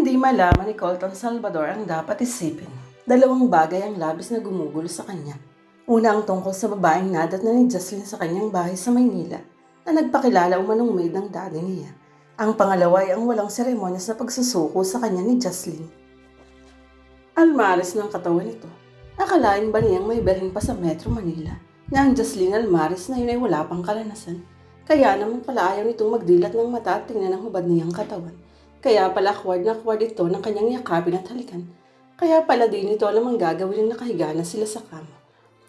Hindi malaman ni Colton Salvador ang dapat isipin. Dalawang bagay ang labis na gumugulo sa kanya. Una ang tungkol sa babaeng nadat na ni Jocelyn sa kanyang bahay sa Maynila na nagpakilala umanong maid ng daddy niya. Ang pangalawa ay ang walang seremonyas na pagsusuko sa kanya ni Jocelyn. Almaris ng katawan nito. Akalain ba niyang may berhin pa sa Metro Manila na ang Jocelyn Almaris na yun ay wala pang kalanasan? Kaya naman pala ayaw nitong magdilat ng mata at tingnan ang hubad niyang katawan. Kaya pala kward na kward ito ng kanyang yakapin at halikan. Kaya pala din ito alam ang gagawin ng nakahiga na sila sa kama.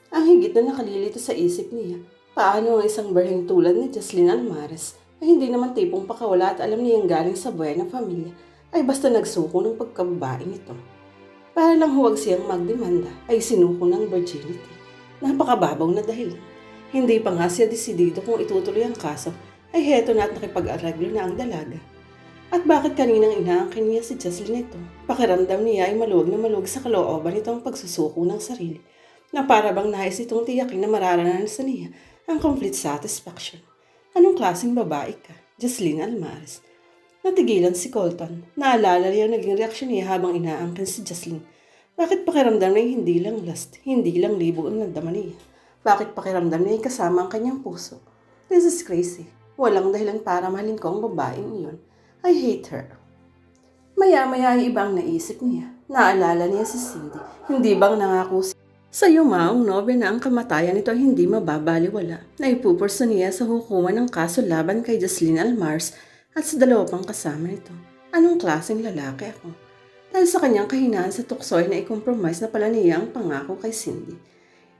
Ang higit na nakalilito sa isip niya, paano ang isang berheng tulad ni Jocelyn Almaris na hindi naman tipong pakawala at alam niyang galing sa buena familia ay basta nagsuko ng pagkababae nito. Para lang huwag siyang magdemanda ay sinuko ng virginity. Napakababaw na dahilan. Hindi pa nga siya desidido kung itutuloy ang kaso ay heto na at nakipag-areglo na ang dalaga. At bakit kaninang inaangkin niya si Jocelyn ito? Pakiramdam niya ay maluwag na maluwag sa kalooban itong pagsusuko ng sarili na para bang nais itong tiyakin na mararanasan niya ang complete satisfaction. Anong klaseng babae ka, Jocelyn Almaris? Natigilan si Colton. Naalala niya ang naging reaksyon niya habang inaangkin si Jocelyn. Bakit pakiramdam niya hindi lang lust, hindi lang libo ang nandama niya? Bakit pakiramdam niya ay kasama ang kanyang puso? This is crazy. Walang dahilan para mahalin ko ang babaeng iyon. I hate her. Maya-maya ay ibang naisip niya. Naalala niya si Cindy. Hindi bang nangako sa yumaong nobya na ang kamatayan nito ay hindi mababaliwala? Naipupurso niya sa hukuman ng kaso laban kay Jocelyn Almaris at sa dalawa pang kasama nito. Anong klaseng lalaki ako? Dahil sa kanyang kahinaan sa tuksoy na i-compromise na pala niya ang pangako kay Cindy.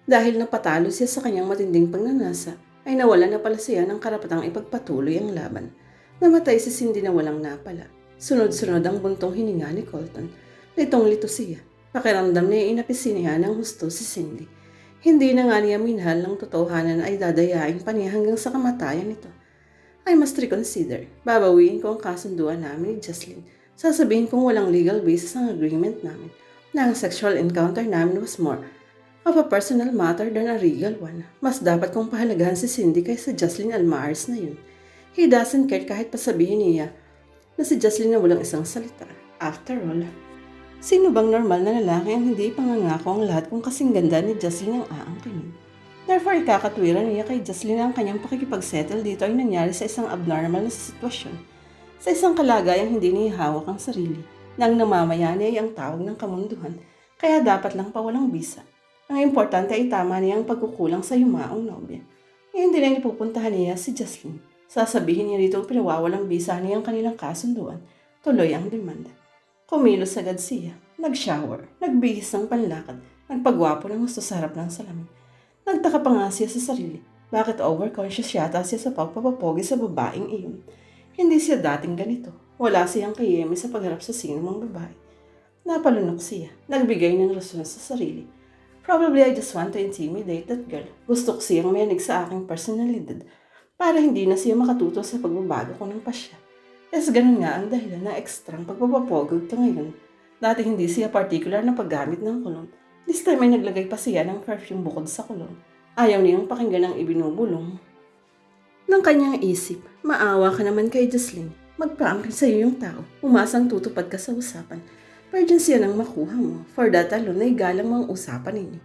Dahil napatalo siya sa kanyang matinding pagnanasa, ay nawalan na pala siya ng karapatang ipagpatuloy ang laban. Namatay si Cindy na walang napala. Sunod-sunod ang buntong hininga ni Colton. Litong-lito siya. Pakiramdam niya inapisinihan ng husto si Cindy. Hindi na nga niya minahal ng totohanan ay dadayain pa niya hanggang sa kamatayan nito. I must reconsider. Babawiin ko ang kasunduan namin ni Jocelyn. Sasabihin kong walang legal basis ang agreement namin na ang sexual encounter namin was more of a personal matter than a regal one. Mas dapat kong pahalagahan si Cindy kaysa Jocelyn Almaris na yun. He doesn't care kahit pasabihin niya na si Jocelyn na walang isang salita. After all, sino bang normal na lalaki ang hindi pangangako ang lahat kung kasing ganda ni Jocelyn ang aangkinin? Therefore, ikakatwiran niya kay Jocelyn na ang kanyang pakikipagsettle dito ay nangyari sa isang abnormal na sitwasyon. Sa isang kalagayang hindi niya hawak ang sarili, nang namamayani ay ang tawag ng kamunduhan, kaya dapat lang pawalang bisa. Ang importante ay tama niya ang pagkukulang sa yumaong nobya. Hindi na ipupuntahan niya si Jocelyn. Sasabihin niya dito pinawawalang bisa niya ang kanilang kasunduan. Tuloy ang demanda. Kumilos agad siya. Nag-shower. Nagbihis ng panlakad. Nagpagwapo ng gusto sa harap ng salamin. Nagtaka pa nga siya sa sarili. Bakit overconscious yata siya sa pagpapapogi sa babaeng iyon? Hindi siya dating ganito. Wala siyang kayemi sa pagharap sa sinumang babae. Napalunok siya. Nagbigay ng rason sa sarili. Probably I just want to intimidate that girl. Gusto ko siyang mayanig sa aking personalidad para hindi na siya makatuto sa pagbabago ko ng pasya. Ganun nga ang dahilan na ekstrang pagpapapogod ito ngayon. Dati hindi siya particular na paggamit ng kulon. This time ay naglagay pa siya ng perfume bukod sa kulon. Ayaw niyang pakinggan ang ibinubulong ng kanyang isip. Maawa ka naman kay Jocelyn. Magpaangkin sa iyo yung tao. Umasang tutupad ka sa usapan. Virgin siya nang makuha mo. For that alone ay galang mga usapan ninyo.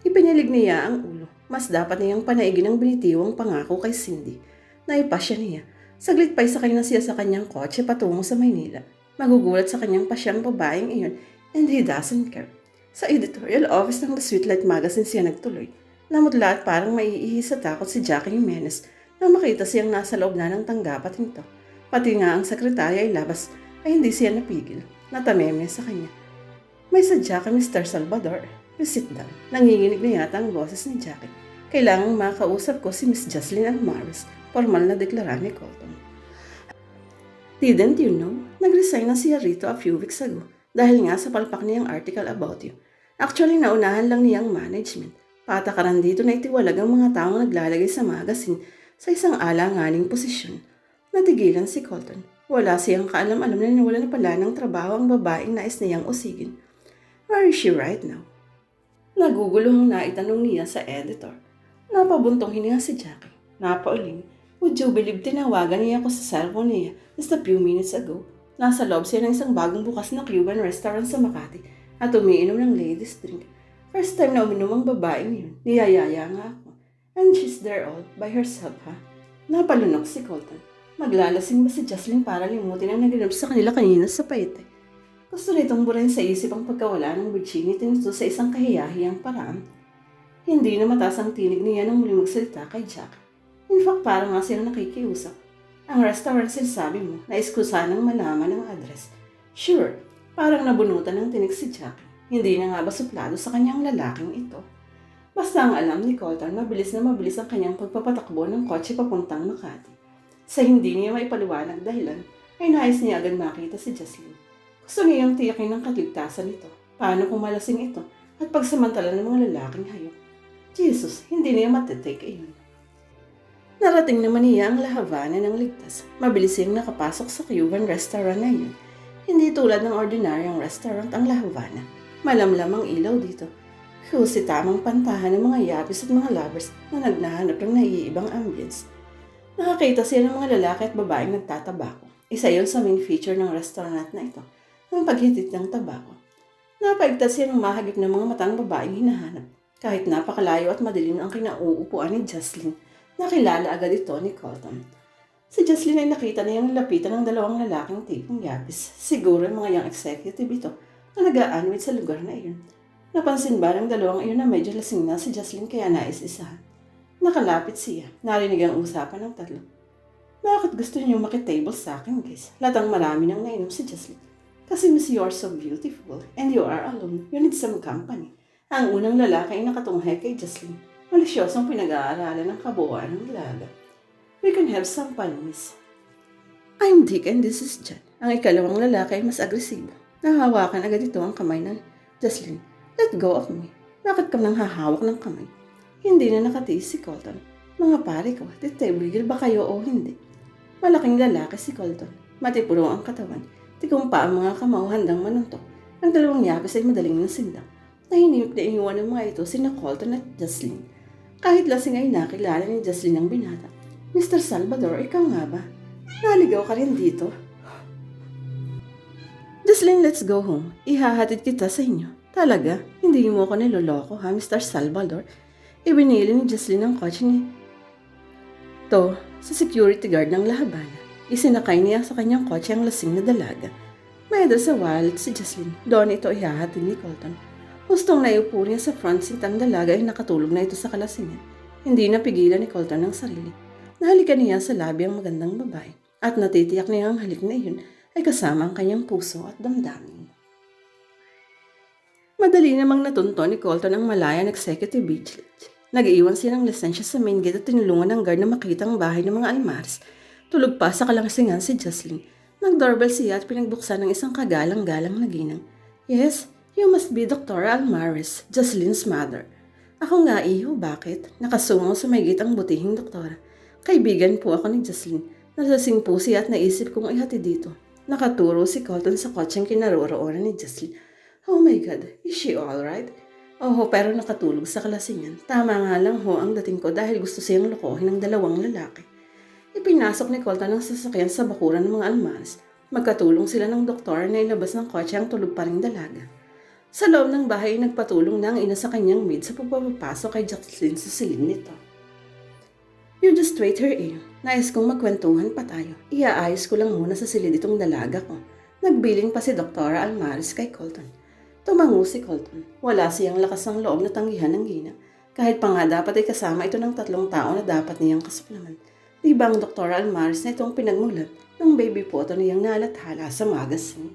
Ipinilig niya ang ulo. Mas dapat niyang panaigin ang binitiwang pangako kay Cindy. Naipasya niya. Saglit pa'y sakay na siya sa kanyang kotse patungo sa Maynila. Magugulat sa kanyang pasyang babaeng iyon and he doesn't care. Sa editorial office ng The Sweetlight Magazine siya nagtuloy. Namutla at parang maiihi sa takot si Jackie Jimenez nang makita siyang nasa loob na ng tanggapat nito. Pati nga ang sekretarya ay labas ay hindi siya napigil. Natameme sa kanya. May sadya ka, Mr. Salvador. You sit down. Nanginginig na yata ang boses ni Jackie. Kailangang makausap ko si Miss Jocelyn Almaris. Formal na deklara ni Colton. Didn't you know? Nag-resign na siya rito a few weeks ago dahil nga sa palpak niyang article about you. Actually, naunahan lang niyang management. Patakaran dito na itiwalag ang mga taong naglalagay sa magazine sa isang alanganing posisyon. Natigilan si Colton. Wala siyang kaalam-alam na nawala na pala ng trabaho ang babaeng nais niyang usigin. Where is she right now? Naguguluhang naitanong niya sa editor. Napabuntong hininga si Jackie. Napauling. Would you believe tinawagan niya ako sa cellphone niya just a few minutes ago? Nasa loob siya ng isang bagong bukas na Cuban restaurant sa Makati at umiinom ng ladies drink. First time na uminom ang babaeng yun, niyayaya nga ako. And she's there all by herself, ha? Napalunok si Colton. Maglalasing ba si Jocelyn para limutin ang naganap sa kanila kanina sa Paite? Gusto nitong burahin sa isip ang pagkawala ng virginity nito sa isang kahiyahiyang paraan. Hindi na mataas ang tinig niya nang muling magsalita kay Jack. In fact, parang nga silang nakikiusap. Ang restaurant sinasabi mo, nais ko sanang malaman ang address. Sure, parang nabunutan ng tinig si Jack. Hindi na nga ba suplado sa kanyang lalaking ito? Basta ang alam ni Colton, mabilis ang kanyang pagpapatakbo ng kotse papuntang Makati. Sa hindi niya maipaliwanag dahilan, ay nais niya agad makita si Jocelyn. Gusto niyang tiyakin ng kaligtasan nito. Paano kung malasing ito at pagsamantala ng mga lalaking hayop? Jesus, hindi niya matitake iyon. Narating naman niya ang La Habana ng ligtas. Mabilis siyang nakapasok sa Cuban restaurant na iyon. Hindi tulad ng ordinaryong restaurant ang La Habana. Malamlam ang ilaw dito. Husi tamang pantahan ng mga yapis at mga lovers na nagnahanap ng naiibang ambience. Nakakita siya ng mga lalaki at babaeng nagtatabako. Isa yon sa main feature ng restaurant na ito, ang paghitit ng tabako. Napaigtas siya ng mahagip ng mga matang babaeng hinahanap. Kahit napakalayo at madilim ang kinauupuan ni Jocelyn, nakilala agad ito ni Colton. Si Jocelyn ay nakita niyang lapitan ng dalawang lalaking tipong yapis. Siguro mga young executive ito na nag-aanwit sa lugar na iyon. Napansin ba ng dalawang iyon na medyo lasing na si Jocelyn kaya nais-isahan? Nakalapit siya. Narinig ang usapan ng tatlo. Bakit gusto niyo makitable sa akin, guys? Latang marami nang nainom si Jocelyn. Kasi Miss, you are so beautiful and you are alone. You need some company. Ang unang lalaki ay nakatunghay kay Jocelyn. Malisyosong pinag-aaralan ng kabuuan ng dalaga. We can have some fun, Miss. I'm Dick and this is John. Ang ikalawang lalaki ay mas agresibo. Nahawakan agad ito ang kamay ng Jocelyn. Let go of me. Bakit ka nang hahawak ng kamay? Hindi na nakatiis si Colton. Mga pare ko, titibigil ba kayo o hindi? Malaking lalaki si Colton. Matipuro ang katawan. Tikong pa ang mga kamao handang manuntok. Ang dalawang yapis ay madaling nasindang. Nahinimik na iniwan ng mga ito sina Colton at Jocelyn. Kahit lasing ay nakilala ni Jocelyn ang binata. Mr. Salvador, ikaw nga ba? Naligaw ka rin dito? Jocelyn, let's go home. Ihahatid kita sa inyo. Talaga? Hindi mo ako niloloko ha, Mr. Salvador? Ibinili ni Jocelyn ang kotse ni to sa security guard ng La Habana. Isinakay niya sa kanyang kotse ang lasing na dalaga. May address sa wallet si Jocelyn. Doon ito ihahatid ni Colton. Hustong naiupo niya sa front seat ang dalaga ay nakatulog na ito sa kalasingan. Hindi napigilan ni Colton ang sarili. Nahalikan niya sa labi ang magandang babae at natitiyak niya ang halik na iyon ay kasama ang kanyang puso at damdamin. Madali namang natunto ni Colton ang Malayan Executive Vigilance. Nag-iwan siya ng lisensya sa main gate at tinulungan ng guard na makita ang bahay ng mga Almares. Tulog pa sa kalasingan si Jocelyn. Nag-doorbell siya at pinagbuksan ng isang kagalang-galang na ginang. Yes, you must be Dr. Almares, Jocelyn's mother. Ako nga iho, bakit? Nakasungo sa may gate ang butihing doktora. Kaibigan po ako ni Jocelyn. Nalasing po siya at naisip kong ihatid dito. Nakaturo si Colton sa kotseng kinaroroonan ni Jocelyn. Oh my God, is she alright? Oo, pero nakatulog sa kalasingan. Tama nga lang ho ang dating ko dahil gusto siyang lokohin ng dalawang lalaki. Ipinasok ni Colton ang sasakyan sa bakuran ng mga Almares. Magkatulong sila ng doktor na ilabas ng kotse ang tulog pa ring dalaga. Sa loob ng bahay, nagpatulong na ang ina sa kanyang maid sa pagpapasok kay Jocelyn sa silid nito. You just wait here, eh. Nais kong magkwentuhan pa tayo. Iaayos ko lang muna sa silid itong dalaga ko. Nagbiling pa si Dr. Almares kay Colton. Tumango si Colton. Wala siyang lakas ng loob na tanggihan ng gina. Kahit pa nga dapat ay kasama ito ng 3 tao na dapat niyang kasuplaman. Di ba ang Dr. Almares na itong pinagmulat ng baby photo niyang nalathala sa magazine?